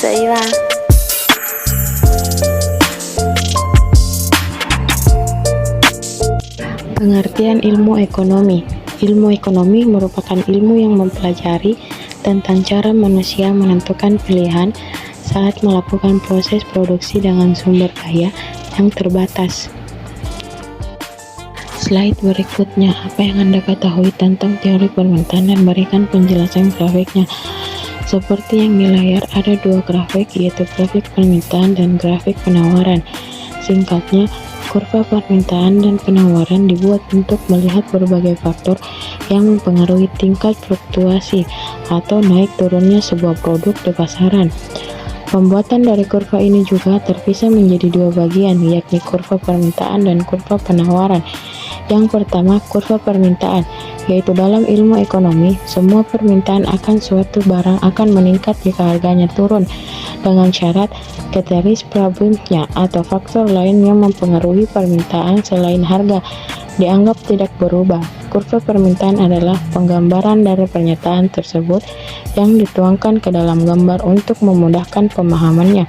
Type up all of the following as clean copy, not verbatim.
Seila. Pengertian ilmu ekonomi. Ilmu ekonomi merupakan ilmu yang mempelajari tentang cara manusia menentukan pilihan saat melakukan proses produksi dengan sumber daya yang terbatas. Slide berikutnya, apa yang Anda ketahui tentang teori permintaan dan berikan penjelasan grafiknya. Seperti yang di layar, ada dua grafik, yaitu grafik permintaan dan grafik penawaran. Singkatnya, kurva permintaan dan penawaran dibuat untuk melihat berbagai faktor yang mempengaruhi tingkat fluktuasi atau naik turunnya sebuah produk di pasaran. Pembuatan dari kurva ini juga terpisah menjadi dua bagian, yakni kurva permintaan dan kurva penawaran. Yang pertama, kurva permintaan, yaitu dalam ilmu ekonomi, semua permintaan akan suatu barang akan meningkat jika harganya turun, dengan syarat ceteris paribusnya atau faktor lain yang mempengaruhi permintaan selain harga dianggap tidak berubah. Kurva permintaan adalah penggambaran dari pernyataan tersebut yang dituangkan ke dalam gambar untuk memudahkan pemahamannya.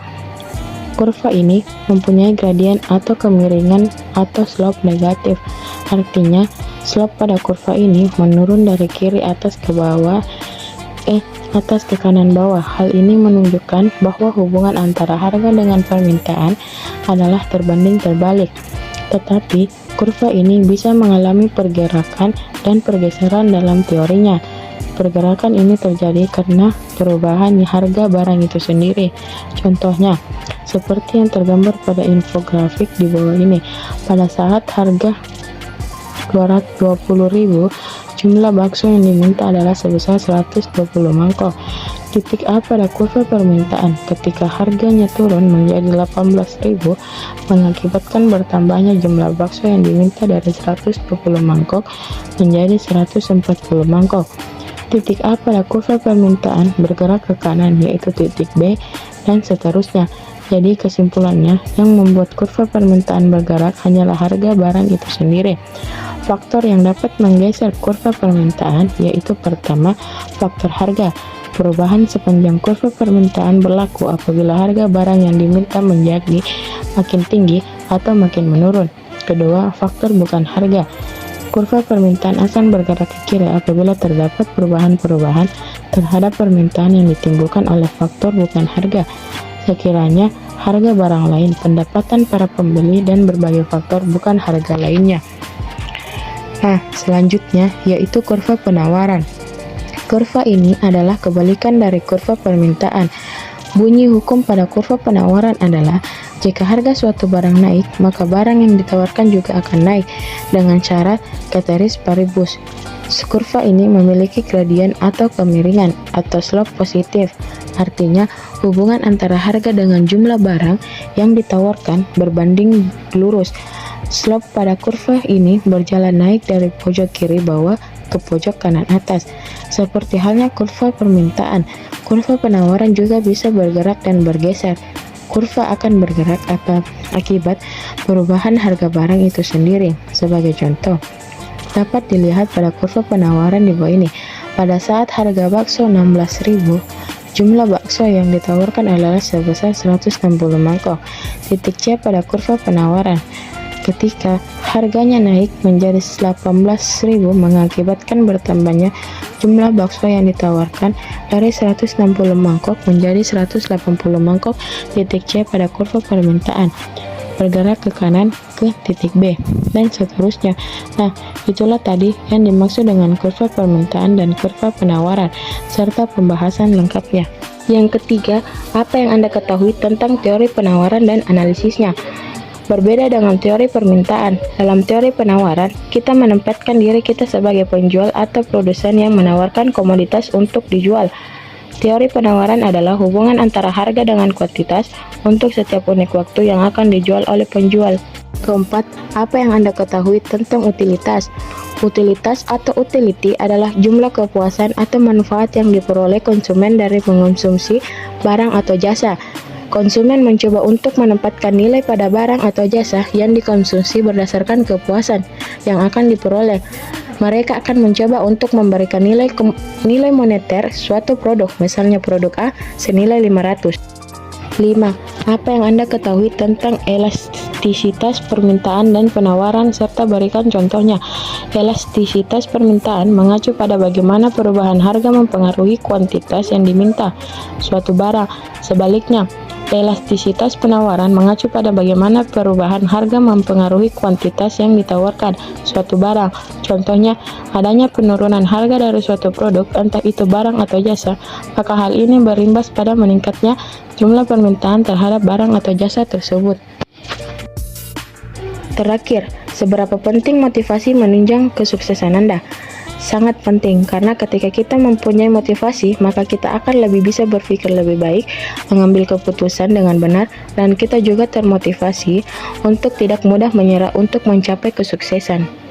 Kurva ini mempunyai gradien atau kemiringan atau slope negatif. Artinya, slope pada kurva ini menurun dari kiri atas ke bawah, atas ke kanan bawah. Hal ini menunjukkan bahwa hubungan antara harga dengan permintaan adalah terbanding terbalik. Tetapi, kurva ini bisa mengalami pergerakan dan pergeseran dalam teorinya. Pergerakan ini terjadi karena perubahan harga barang itu sendiri. Contohnya, seperti yang tergambar pada infografik di bawah ini. Pada saat harga 220.000, jumlah bakso yang diminta adalah sebesar 120 mangkok. Titik A pada kurva permintaan ketika harganya turun menjadi 18.000 mengakibatkan bertambahnya jumlah bakso yang diminta dari 120 mangkok menjadi 140 mangkok. Titik A pada kurva permintaan bergerak ke kanan, yaitu titik B, dan seterusnya. Jadi kesimpulannya, yang membuat kurva permintaan bergerak hanyalah harga barang itu sendiri. Faktor yang dapat menggeser kurva permintaan yaitu pertama, faktor harga. Perubahan sepanjang kurva permintaan berlaku apabila harga barang yang diminta menjadi makin tinggi atau makin menurun. Kedua, faktor bukan harga. Kurva permintaan akan bergerak ke kiri apabila terdapat perubahan-perubahan terhadap permintaan yang ditimbulkan oleh faktor bukan harga. Sekiranya harga barang lain, pendapatan para pembeli, dan berbagai faktor bukan harga lainnya. Nah, selanjutnya yaitu kurva penawaran. Kurva ini adalah kebalikan dari kurva permintaan. Bunyi hukum pada kurva penawaran adalah jika harga suatu barang naik, maka barang yang ditawarkan juga akan naik dengan syarat ceteris paribus. Kurva ini memiliki gradien atau kemiringan atau slope positif. Artinya, hubungan antara harga dengan jumlah barang yang ditawarkan berbanding lurus. Slope pada kurva ini berjalan naik dari pojok kiri bawah ke pojok kanan atas. Seperti halnya kurva permintaan, kurva penawaran juga bisa bergerak dan bergeser. Kurva akan bergerak akibat perubahan harga barang itu sendiri. Sebagai contoh, dapat dilihat pada kurva penawaran di bawah ini. Pada saat harga bakso 16.000, jumlah bakso yang ditawarkan adalah sebesar 160 mangkok. Titik C pada kurva penawaran. Ketika harganya naik menjadi 18.000 mengakibatkan bertambahnya jumlah bakso yang ditawarkan dari 160 mangkok menjadi 180 mangkok. Titik C pada kurva permintaan bergerak ke kanan ke titik B, dan seterusnya. Nah, itulah tadi yang dimaksud dengan kurva permintaan dan kurva penawaran serta pembahasan lengkapnya. Yang ketiga, apa yang Anda ketahui tentang teori penawaran dan analisisnya? Berbeda dengan teori permintaan, dalam teori penawaran, kita menempatkan diri kita sebagai penjual atau produsen yang menawarkan komoditas untuk dijual. Teori penawaran adalah hubungan antara harga dengan kuantitas untuk setiap unit waktu yang akan dijual oleh penjual. Keempat, apa yang Anda ketahui tentang utilitas? Utilitas atau utility adalah jumlah kepuasan atau manfaat yang diperoleh konsumen dari mengonsumsi barang atau jasa. Konsumen mencoba untuk menempatkan nilai pada barang atau jasa yang dikonsumsi berdasarkan kepuasan yang akan diperoleh. Mereka akan mencoba untuk memberikan nilai moneter suatu produk, misalnya produk A senilai 500. 5. Apa yang Anda ketahui tentang elastisitas permintaan dan penawaran serta berikan contohnya. Elastisitas permintaan mengacu pada bagaimana perubahan harga mempengaruhi kuantitas yang diminta suatu barang. Sebaliknya, elastisitas penawaran mengacu pada bagaimana perubahan harga mempengaruhi kuantitas yang ditawarkan suatu barang. Contohnya, adanya penurunan harga dari suatu produk, entah itu barang atau jasa, maka hal ini berimbas pada meningkatnya jumlah permintaan terhadap barang atau jasa tersebut. Terakhir, seberapa penting motivasi menunjang kesuksesan Anda? Sangat penting, karena ketika kita mempunyai motivasi, maka kita akan lebih bisa berpikir lebih baik, mengambil keputusan dengan benar, dan kita juga termotivasi untuk tidak mudah menyerah untuk mencapai kesuksesan.